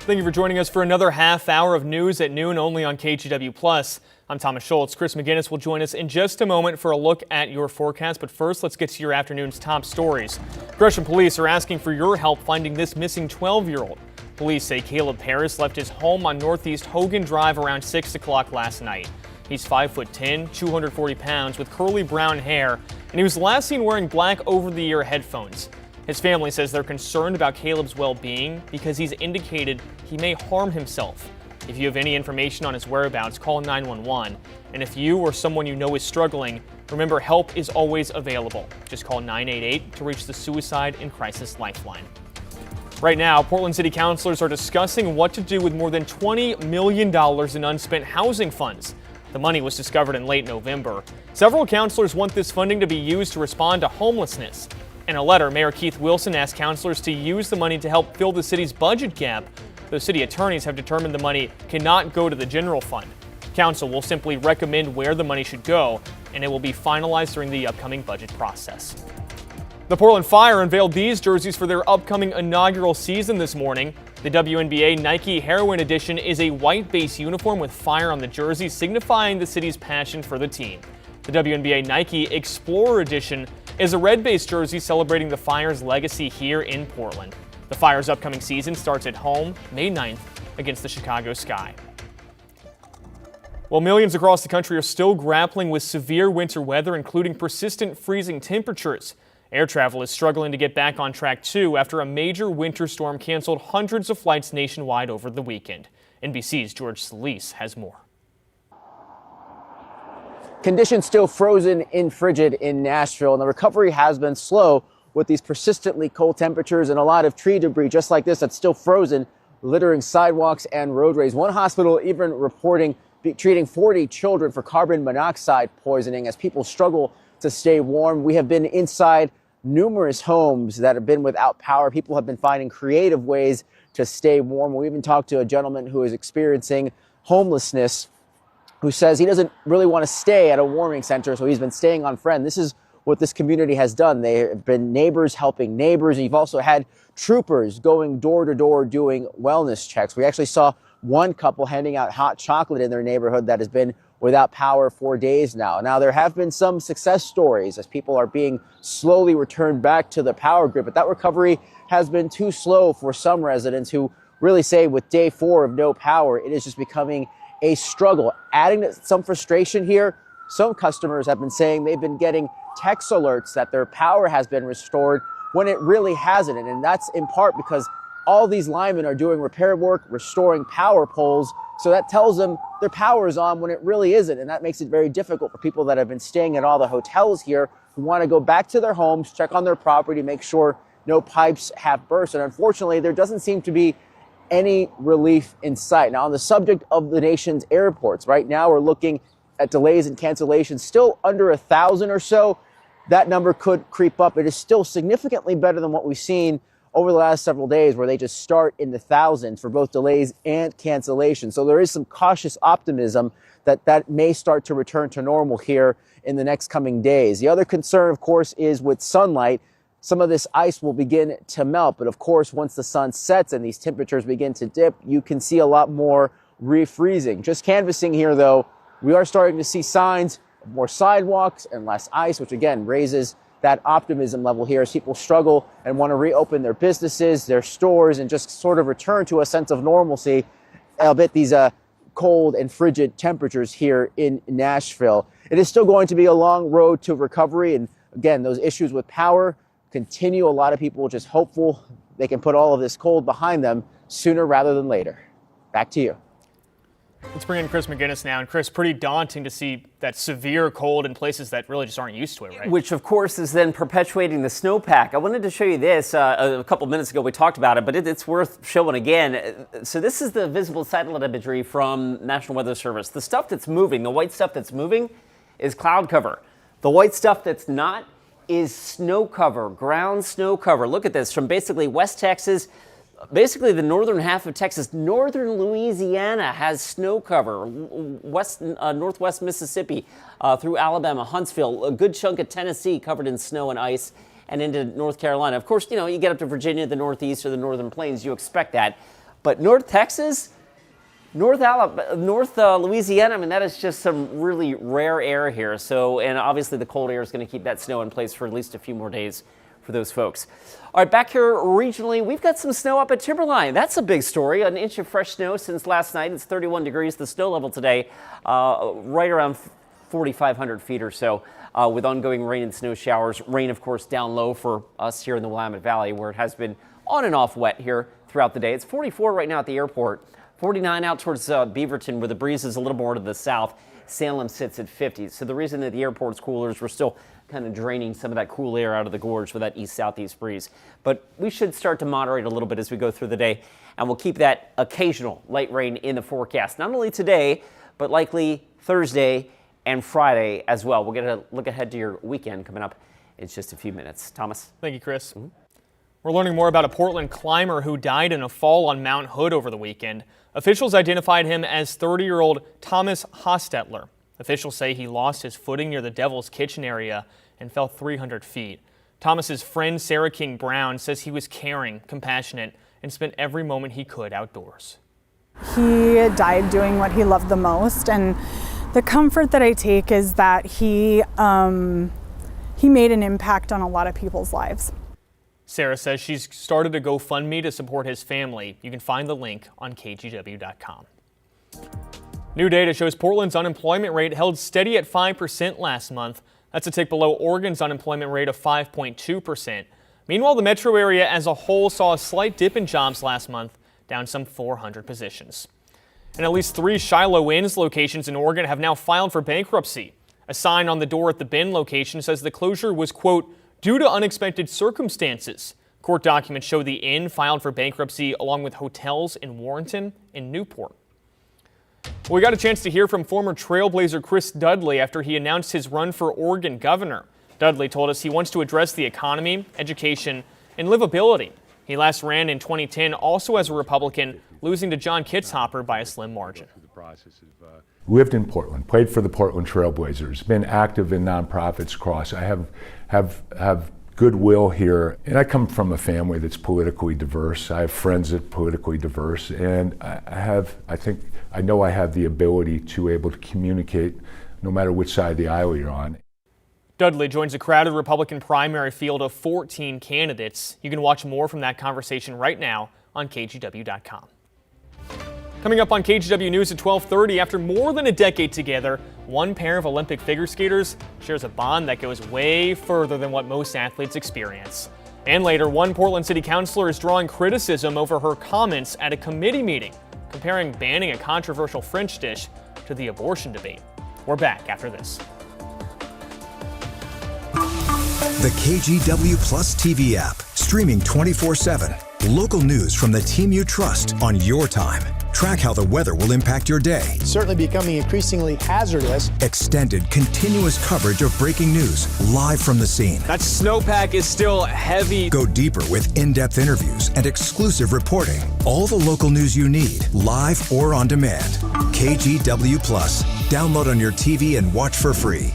Thank you for joining us for another half hour of news at noon only on KGW+. I'm Thomas Schultz. Chris McGinnis will join us in just a moment for a look at your forecast. But first, let's get to your afternoon's top stories. Gresham police are asking for your help finding this missing 12-year-old. Police say Caleb Harris left his home on Northeast Hogan Drive around 6 o'clock last night. He's 5'10", 240 pounds with curly brown hair, and he was last seen wearing black over-the-ear headphones. His family says they're concerned about Caleb's well-being because he's indicated he may harm himself. If you have any information on his whereabouts, call 911. And if you or someone you know is struggling, remember help is always available. Just call 988 to reach the Suicide and Crisis Lifeline. Right now, Portland City councilors are discussing what to do with more than $20 million in unspent housing funds. The money was discovered in late November. Several councilors want this funding to be used to respond to homelessness. In a letter, Mayor Keith Wilson asked councilors to use the money to help fill the city's budget gap. The city attorneys have determined the money cannot go to the general fund. Council will simply recommend where the money should go, and it will be finalized during the upcoming budget process. The Portland Fire unveiled these jerseys for their upcoming inaugural season this morning. The WNBA Nike Heroin Edition is a white base uniform with fire on the jersey, signifying the city's passion for the team. The WNBA Nike Explorer Edition is a red-based jersey celebrating the Fire's legacy here in Portland. The Fire's upcoming season starts at home May 9th against the Chicago Sky. Well, millions across the country are still grappling with severe winter weather, including persistent freezing temperatures. Air travel is struggling to get back on track, too, after a major winter storm canceled hundreds of flights nationwide over the weekend. NBC's George Solis has more. Conditions still frozen and frigid in Nashville, and the recovery has been slow with these persistently cold temperatures and a lot of tree debris just like this that's still frozen, littering sidewalks and roadways. One hospital even reporting treating 40 children for carbon monoxide poisoning as people struggle to stay warm. We have been inside numerous homes that have been without power. People have been finding creative ways to stay warm. We even talked to a gentleman who is experiencing homelessness, who says he doesn't really want to stay at a warming center, so he's been staying on Friend. This is what this community has done. They have been neighbors helping neighbors. You've also had troopers going door to door doing wellness checks. We actually saw one couple handing out hot chocolate in their neighborhood that has been without power for days now. Now, there have been some success stories as people are being slowly returned back to the power grid, but that recovery has been too slow for some residents who really say with day 4 of no power, it is just becoming a struggle. Adding to some frustration here, some customers have been saying they've been getting text alerts that their power has been restored when it really hasn't. And that's in part because all these linemen are doing repair work, restoring power poles. So that tells them their power is on when it really isn't. And that makes it very difficult for people that have been staying at all the hotels here who want to go back to their homes, check on their property, make sure no pipes have burst. And unfortunately, there doesn't seem to be any relief in sight. Now, on the subject of the nation's airports, right now we're looking at delays and cancellations still under 1,000 or so. That number could creep up. It is still significantly better than what we've seen over the last several days, where they just start in the thousands for both delays and cancellations. So there is some cautious optimism that that may start to return to normal here in the next coming days. The other concern, of course, is with sunlight. Some of this ice will begin to melt, but of course, once the sun sets and these temperatures begin to dip, you can see a lot more refreezing. Just canvassing here, though, we are starting to see signs of more sidewalks and less ice, which again raises that optimism level here as people struggle and want to reopen their businesses, their stores, and just sort of return to a sense of normalcy, albeit these cold and frigid temperatures here in Nashville. It is still going to be a long road to recovery, and again, those issues with power continue. A lot of people are just hopeful they can put all of this cold behind them sooner rather than later. Back to you. Let's bring in Chris McGinnis now. And Chris, pretty daunting to see that severe cold in places that really just aren't used to it, right? Which, of course, is then perpetuating the snowpack. I wanted to show you this. A couple minutes ago we talked about it, but it's worth showing again. So this is the visible satellite imagery from National Weather Service. The stuff that's moving, the white stuff that's moving, is cloud cover. The white stuff that's not is snow cover, ground snow cover. Look at this, from basically West Texas, basically the northern half of Texas. Northern Louisiana has snow cover. Northwest Mississippi through Alabama, Huntsville, a good chunk of Tennessee covered in snow and ice, and into North Carolina. Of course, you get up to Virginia, the Northeast or the Northern Plains, you expect that. But North Texas, North Louisiana, I mean, that is just some really rare air here. So, and obviously the cold air is going to keep that snow in place for at least a few more days for those folks. All right, back here regionally, we've got some snow up at Timberline. That's a big story. An inch of fresh snow since last night. It's 31 degrees. The snow level today, right around 4,500 feet or so, with ongoing rain and snow showers. Rain, of course, down low for us here in the Willamette Valley, where it has been on and off wet here throughout the day. It's 44 right now at the airport. 49 out towards Beaverton, where the breeze is a little more to the south. Salem sits at 50. So the reason that the airport's cooler is we're still kind of draining some of that cool air out of the gorge with that east-southeast breeze. But we should start to moderate a little bit as we go through the day, and we'll keep that occasional light rain in the forecast, not only today, but likely Thursday and Friday as well. We'll get a look ahead to your weekend coming up in just a few minutes. Thomas? Thank you, Chris. We're learning more about a Portland climber who died in a fall on Mount Hood over the weekend. Officials identified him as 30-year-old Thomas Hostetler. Officials say he lost his footing near the Devil's Kitchen area and fell 300 feet. Thomas's friend Sarah King Brown says he was caring, compassionate, and spent every moment he could outdoors. He died doing what he loved the most, and the comfort that I take is that he made an impact on a lot of people's lives. Sarah says she's started a GoFundMe to support his family. You can find the link on KGW.com. New data shows Portland's unemployment rate held steady at 5% last month. That's a tick below Oregon's unemployment rate of 5.2%. Meanwhile, the metro area as a whole saw a slight dip in jobs last month, down some 400 positions. And at least 3 Shiloh Inns locations in Oregon have now filed for bankruptcy. A sign on the door at the Bend location says the closure was, quote, due to unexpected circumstances. Court documents show the inn filed for bankruptcy along with hotels in Warrenton and Newport. We got a chance to hear from former Trailblazer Chris Dudley after he announced his run for Oregon governor. Dudley told us he wants to address the economy, education, and livability. He last ran in 2010 also as a Republican, losing to John Kitzhopper by a slim margin. Lived in Portland, played for the Portland Trailblazers, been active in nonprofits across. I have goodwill here, and I come from a family that's politically diverse. I have friends that are politically diverse, and I know I have the ability to able to communicate no matter which side of the aisle you're on. Dudley joins a crowded Republican primary field of 14 candidates. You can watch more from that conversation right now on KGW.com. Coming up on KGW News at 12:30, after more than a decade together, one pair of Olympic figure skaters shares a bond that goes way further than what most athletes experience. And later, one Portland City Councilor is drawing criticism over her comments at a committee meeting, comparing banning a controversial French dish to the abortion debate. We're back after this. The KGW Plus TV app, streaming 24/7. Local news from the team you trust on your time. Track how the weather will impact your day. Certainly becoming increasingly hazardous. Extended, continuous coverage of breaking news, live from the scene. That snowpack is still heavy. Go deeper with in-depth interviews and exclusive reporting. All the local news you need, live or on demand. KGW Plus. Download on your TV and watch for free.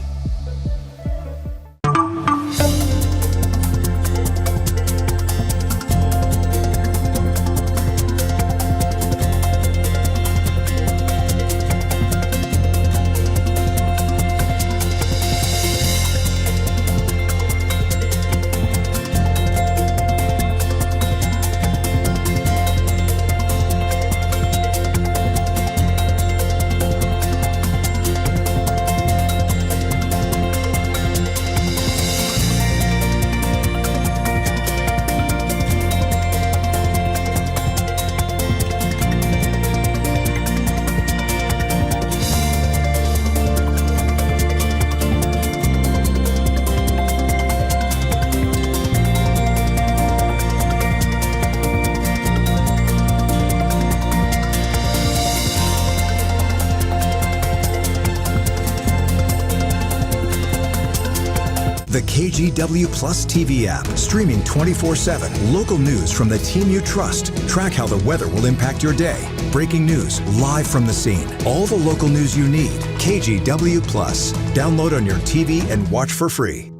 The KGW Plus TV app, streaming 24/7. Local news from the team you trust. Track how the weather will impact your day. Breaking news, live from the scene. All the local news you need. KGW Plus. Download on your TV and watch for free.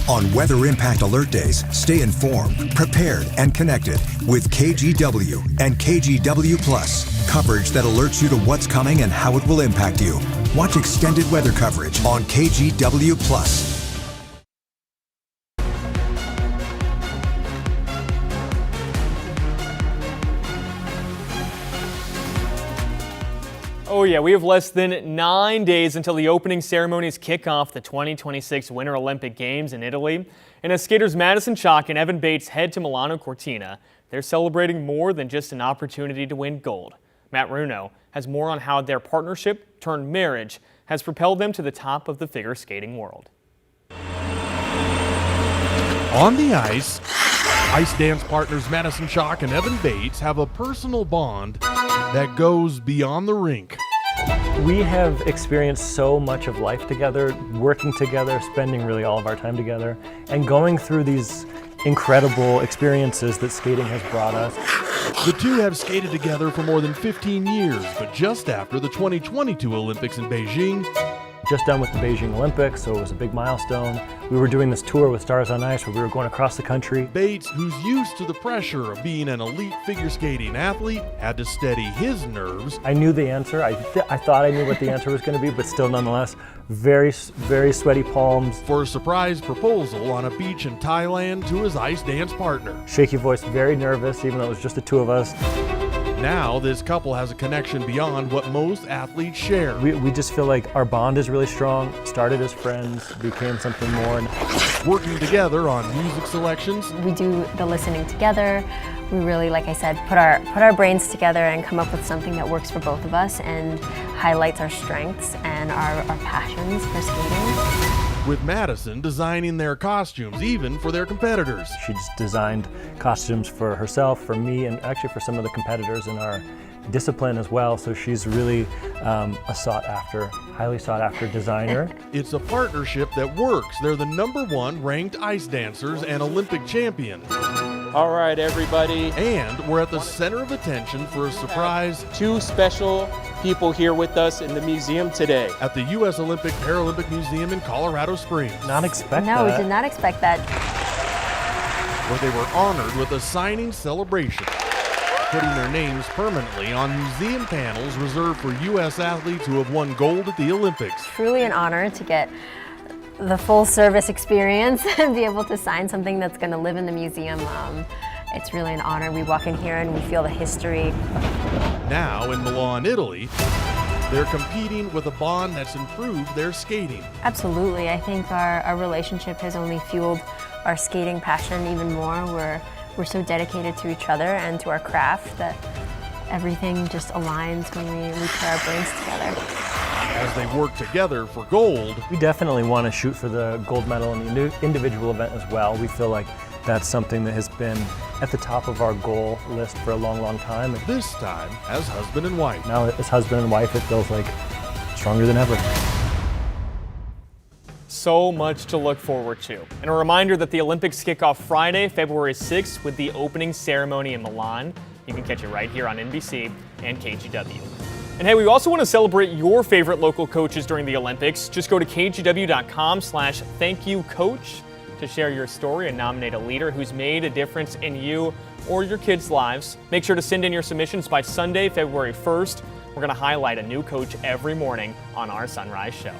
On weather impact alert days, stay informed, prepared, and connected with KGW and KGW Plus. Coverage that alerts you to what's coming and how it will impact you. Watch extended weather coverage on KGW Plus. Oh yeah, we have less than 9 days until the opening ceremonies kick off the 2026 Winter Olympic Games in Italy. And as skaters Madison Chock and Evan Bates head to Milano Cortina, they're celebrating more than just an opportunity to win gold. Matt Runo has more on how their partnership turned marriage has propelled them to the top of the figure skating world. On the ice dance partners Madison Chock and Evan Bates have a personal bond that goes beyond the rink. We have experienced so much of life together, working together, spending really all of our time together, and going through these incredible experiences that skating has brought us. The two have skated together for more than 15 years, but just after the 2022 Olympics in Beijing, Just done with the Beijing Olympics, so it was a big milestone. We were doing this tour with Stars on Ice where we were going across the country. Bates, who's used to the pressure of being an elite figure skating athlete, had to steady his nerves. I knew the answer. I thought I knew what the answer was going to be, but still nonetheless, very sweaty palms. For a surprise proposal on a beach in Thailand to his ice dance partner. Shaky voice, very nervous, even though it was just the two of us. Now, this couple has a connection beyond what most athletes share. We just feel like our bond is really strong, started as friends, became something more. Working together on music selections. We do the listening together. We really, like I said, put our brains together and come up with something that works for both of us and highlights our strengths and our passions for skating. With Madison designing their costumes, even for their competitors. She just designed costumes for herself, for me, and actually for some of the competitors in our discipline as well. So she's really a highly sought after designer. It's a partnership that works. They're the #1 ranked ice dancers and Olympic champions. All right, everybody. And we're at the center of attention for a surprise. 2 special people here with us in the museum today. At the U.S. Olympic Paralympic Museum in Colorado Springs. Not expect that. No, that. we did not expect that. Where they were honored with a signing celebration, putting their names permanently on museum panels reserved for U.S. athletes who have won gold at the Olympics. Truly an honor to get the full service experience and be able to sign something that's going to live in the museum. It's really an honor. We walk in here and we feel the history. Now in Milan, Italy, they're competing with a bond that's improved their skating. Absolutely. I think our relationship has only fueled our skating passion even more. We're so dedicated to each other and to our craft that everything just aligns when we put our brains together. As they work together for gold. We definitely want to shoot for the gold medal in the individual event as well. We feel like that's something that has been at the top of our goal list for a long, long time. This time as husband and wife. Now as husband and wife, it feels like stronger than ever. So much to look forward to. And a reminder that the Olympics kick off Friday, February 6th with the opening ceremony in Milan. You can catch it right here on NBC and KGW. And hey, we also want to celebrate your favorite local coaches during the Olympics. Just go to kgw.com/thankyoucoach to share your story and nominate a leader who's made a difference in you or your kids' lives. Make sure to send in your submissions by Sunday, February 1st. We're going to highlight a new coach every morning on our Sunrise Show.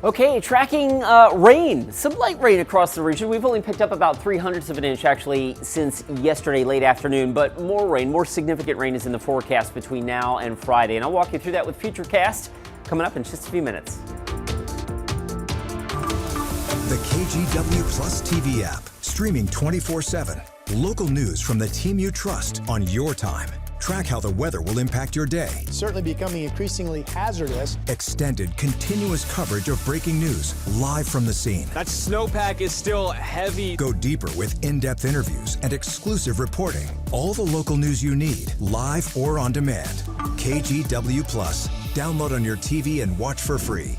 Okay, tracking rain. Some light rain across the region. We've only picked up about 0.03 of an inch actually since yesterday late afternoon, but more rain, more significant rain is in the forecast between now and Friday. And I'll walk you through that with Futurecast coming up in just a few minutes. The KGW Plus TV app, streaming 24/7. Local news from the team you trust on your time. Track how the weather will impact your day. Certainly becoming increasingly hazardous. Extended, continuous coverage of breaking news live from the scene. That snowpack is still heavy. Go deeper with in-depth interviews and exclusive reporting. All the local news you need, live or on demand. KGW Plus. Download on your TV and watch for free.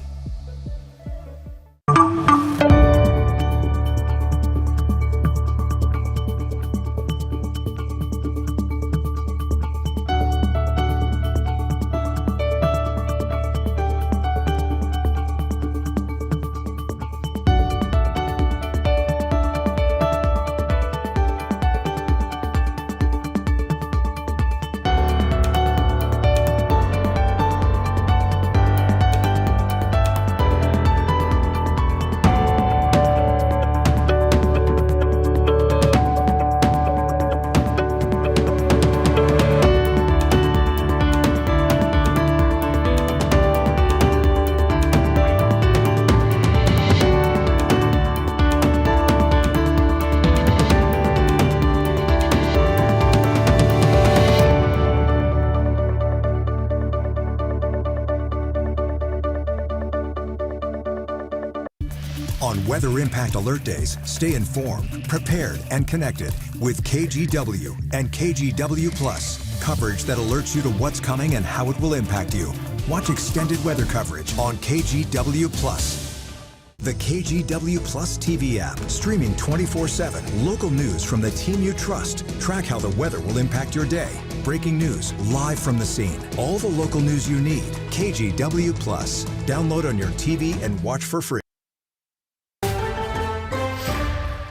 Weather Impact Alert Days, stay informed, prepared, and connected with KGW and KGW Plus. Coverage that alerts you to what's coming and how it will impact you. Watch extended weather coverage on KGW Plus. The KGW Plus TV app, streaming 24/7. Local news from the team you trust. Track how the weather will impact your day. Breaking news live from the scene. All the local news you need. KGW Plus. Download on your TV and watch for free.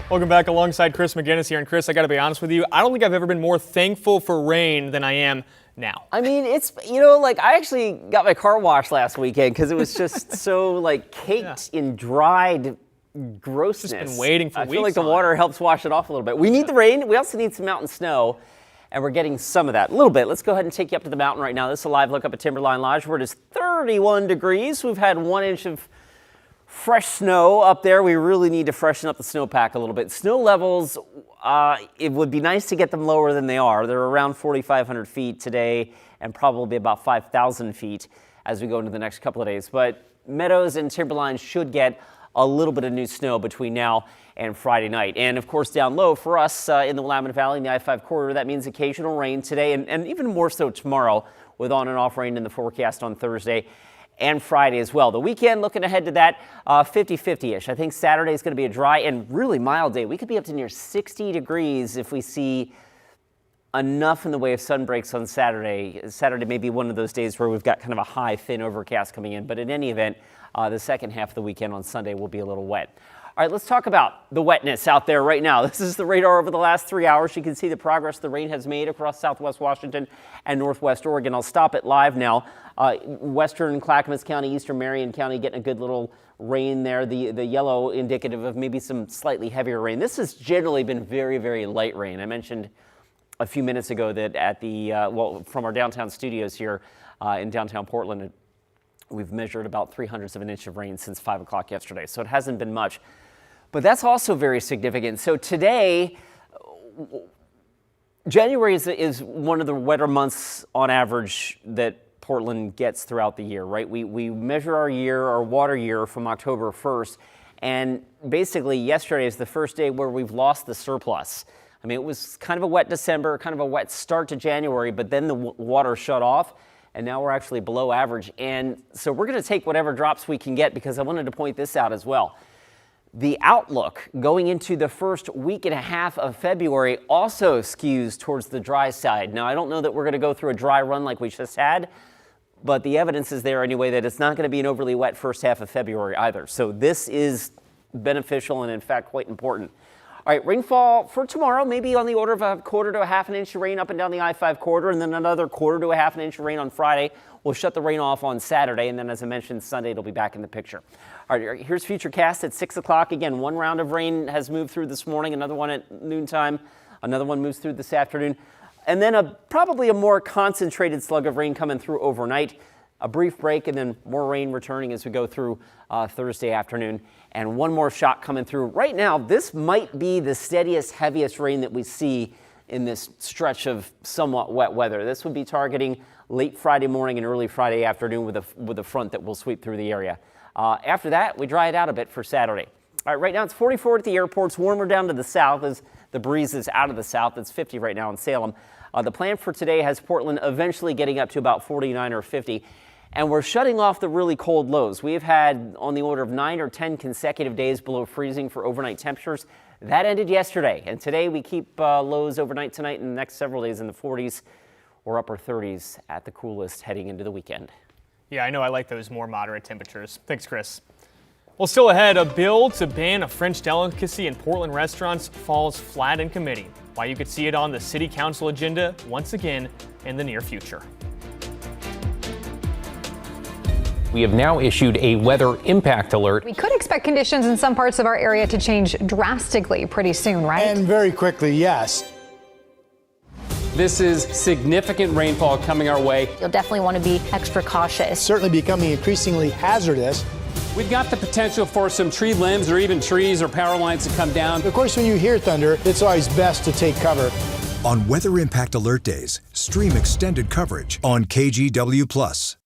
Welcome back alongside Chris McGinnis here. And Chris, I got to be honest with you, I don't think I've ever been more thankful for rain than I am now. I mean, it's, I actually got my car washed last weekend because it was just so caked in dried grossness. Just been waiting for weeks. I feel like the water helps wash it off a little bit. We need the rain. We also need some mountain snow, and we're getting some of that. A little bit. Let's go ahead and take you up to the mountain right now. This is a live look up at Timberline Lodge, where it is 31 degrees. We've had 1 inch of fresh snow up there. We really need to freshen up the snowpack a little bit. Snow levels, it would be nice to get them lower than they are. They're around 4,500 feet today and probably about 5,000 feet as we go into the next couple of days. But Meadows and Timberline should get a little bit of new snow between now and Friday night. And of course, down low for us in the Willamette Valley in the I-5 corridor, that means occasional rain today and even more so tomorrow, with on and off rain in the forecast on Thursday and Friday as well. The weekend, looking ahead to that, 50-50-ish. I think Saturday is going to be a dry and really mild day. We could be up to near 60 degrees if we see enough in the way of sun breaks on Saturday. Saturday may be one of those days where we've got kind of a high, thin overcast coming in. But in any event, the second half of the weekend on Sunday will be a little wet. All right, let's talk about the wetness out there right now. This is the radar over the last 3 hours. You can see the progress the rain has made across southwest Washington and northwest Oregon. I'll stop it live now. Western Clackamas County, eastern Marion County getting a good little rain there. The yellow indicative of maybe some slightly heavier rain. This has generally been very, very light rain. I mentioned a few minutes ago that at the, from our downtown studios here in downtown Portland, we've measured about 0.03 of an inch of rain since 5 o'clock yesterday. So it hasn't been much. But that's also very significant. So today, January is one of the wetter months on average that Portland gets throughout the year, right? We measure our water year from October 1st. And basically yesterday is the first day where we've lost the surplus. I mean, it was kind of a wet December, kind of a wet start to January, but then the water shut off. And now we're actually below average. And so we're going to take whatever drops we can get, because I wanted to point this out as well. The outlook going into the first week and a half of February also skews towards the dry side. Now, I don't know that we're going to go through a dry run like we just had, but the evidence is there anyway that it's not going to be an overly wet first half of February either. So this is beneficial and, in fact, quite important. All right, rainfall for tomorrow, maybe on the order of a 1/4 to a 1/2 inch of rain up and down the I-5 corridor, and then another 1/4 to a 1/2 inch of rain on Friday. We'll shut the rain off on Saturday, and then, as I mentioned, Sunday it'll be back in the picture. All right, here's Futurecast at 6 o'clock. Again, one round of rain has moved through this morning, another one at noontime, another one moves through this afternoon, and then probably a more concentrated slug of rain coming through overnight. A brief break, and then more rain returning as we go through Thursday afternoon. And one more shot coming through. Right now, this might be the steadiest, heaviest rain that we see in this stretch of somewhat wet weather. This would be targeting late Friday morning and early Friday afternoon with a front that will sweep through the area. After that, we dry it out a bit for Saturday. All right, right now it's 44 at the airport. It's warmer down to the south as the breeze is out of the south. It's 50 right now in Salem. The plan for today has Portland eventually getting up to about 49 or 50. And we're shutting off the really cold lows. We've had on the order of 9 or 10 consecutive days below freezing for overnight temperatures. That ended yesterday. And today we keep lows overnight tonight and the next several days in the 40s or upper 30s at the coolest heading into the weekend. Yeah, I know I like those more moderate temperatures. Thanks, Chris. Well, still ahead, a bill to ban a French delicacy in Portland restaurants falls flat in committee. Why you could see it on the city council agenda once again in the near future. We have now issued a weather impact alert. We could expect conditions in some parts of our area to change drastically pretty soon, right? And very quickly, yes. This is significant rainfall coming our way. You'll definitely want to be extra cautious. Certainly becoming increasingly hazardous. We've got the potential for some tree limbs or even trees or power lines to come down. Of course, when you hear thunder, it's always best to take cover. On Weather Impact Alert Days, stream extended coverage on KGW Plus.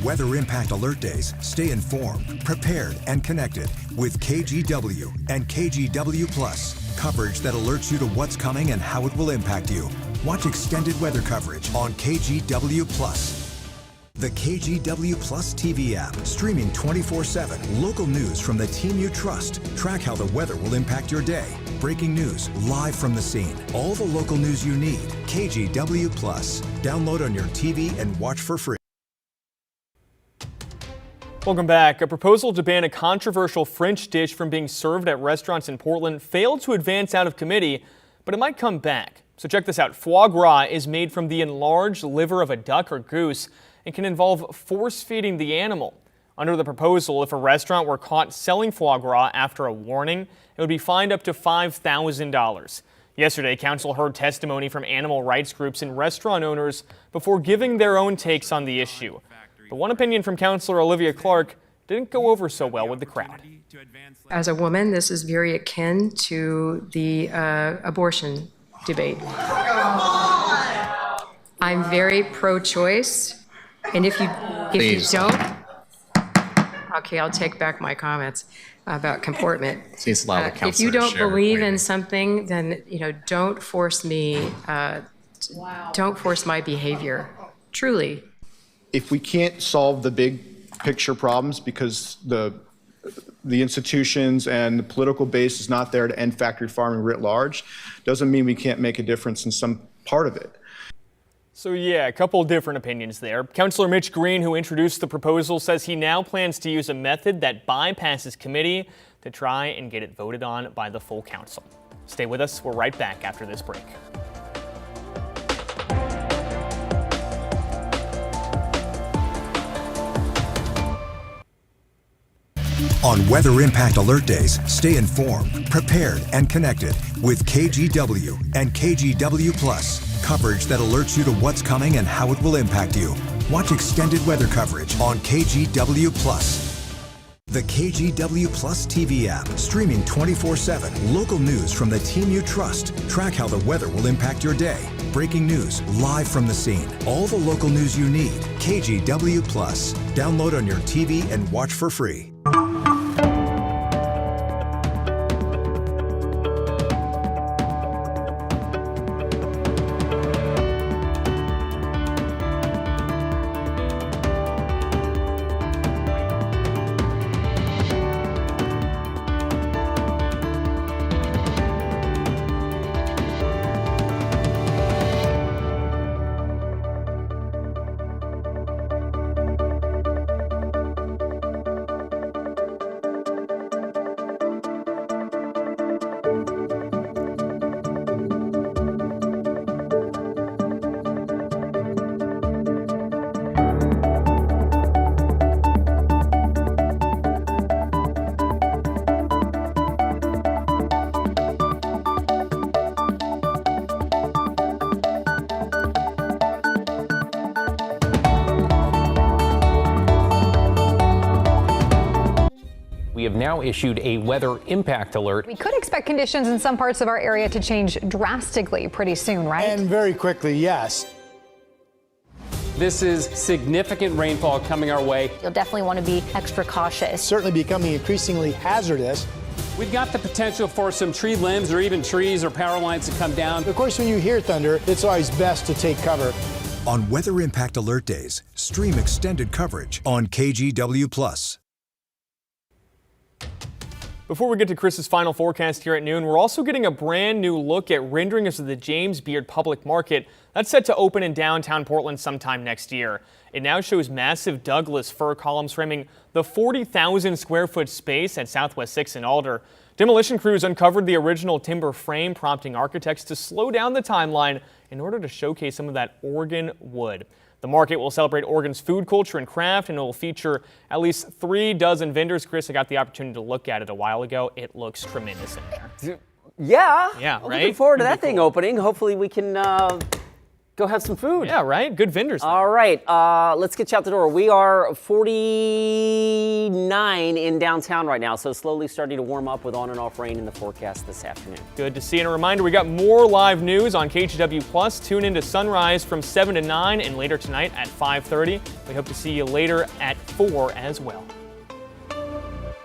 weather impact alert days, stay informed, prepared, and connected with KGW and KGW Plus. Coverage that alerts you to what's coming and how it will impact you. Watch extended weather coverage on KGW Plus. The KGW Plus TV app, streaming 24/7. Local news from the team you trust. Track how the weather will impact your day. Breaking news live from the scene. All the local news you need. KGW Plus. Download on your TV and watch for free. Welcome back. A proposal to ban a controversial French dish from being served at restaurants in Portland failed to advance out of committee, but it might come back. So check this out. Foie gras is made from the enlarged liver of a duck or goose and can involve force-feeding the animal. Under the proposal, if a restaurant were caught selling foie gras after a warning, it would be fined up to $5,000. Yesterday, council heard testimony from animal rights groups and restaurant owners before giving their own takes on the issue. But one opinion from Councilor Olivia Clark didn't go over so well with the crowd. As a woman, this is very akin to the abortion debate. I'm very pro-choice, and if you don't, okay, I'll take back my comments about comportment. If you don't believe in something, then don't force me. Don't force my behavior. Truly. If we can't solve the big picture problems because the institutions and the political base is not there to end factory farming writ large, doesn't mean we can't make a difference in some part of it. So yeah, a couple of different opinions there. Councilor Mitch Green, who introduced the proposal, says he now plans to use a method that bypasses committee to try and get it voted on by the full council. Stay with us. We're right back after this break. On weather impact alert days, stay informed, prepared, and connected with KGW and KGW Plus. Coverage that alerts you to what's coming and how it will impact you. Watch extended weather coverage on KGW Plus. The KGW Plus TV app, streaming 24/7. Local news from the team you trust. Track how the weather will impact your day. Breaking news live from the scene. All the local news you need. KGW Plus. Download on your TV and watch for free. We have now issued a weather impact alert. We could expect conditions in some parts of our area to change drastically pretty soon, right? And very quickly, yes. This is significant rainfall coming our way. You'll definitely want to be extra cautious. Certainly becoming increasingly hazardous. We've got the potential for some tree limbs or even trees or power lines to come down. Of course, when you hear thunder, it's always best to take cover. On weather impact alert days, stream extended coverage on KGW Plus. Before we get to Chris's final forecast here at noon, we're also getting a brand new look at renderings of the James Beard Public Market. That's set to open in downtown Portland sometime next year. It now shows massive Douglas fir columns framing the 40,000 square foot space at Southwest 6 and Alder. Demolition crews uncovered the original timber frame, prompting architects to slow down the timeline in order to showcase some of that Oregon wood. The market will celebrate Oregon's food culture and craft, and it will feature at least 3 dozen vendors. Chris, I got the opportunity to look at it a while ago. It looks tremendous in there. Yeah. Yeah, right? Looking forward to that thing opening. Hopefully we can Go have some food. Yeah, right? Good vendors. All right, let's get you out the door. We are 49 in downtown right now, so slowly starting to warm up with on and off rain in the forecast this afternoon. Good to see. And a reminder, we got more live news on KGW Plus. Tune into Sunrise from 7 to 9 and later tonight at 5:30. We hope to see you later at 4 as well.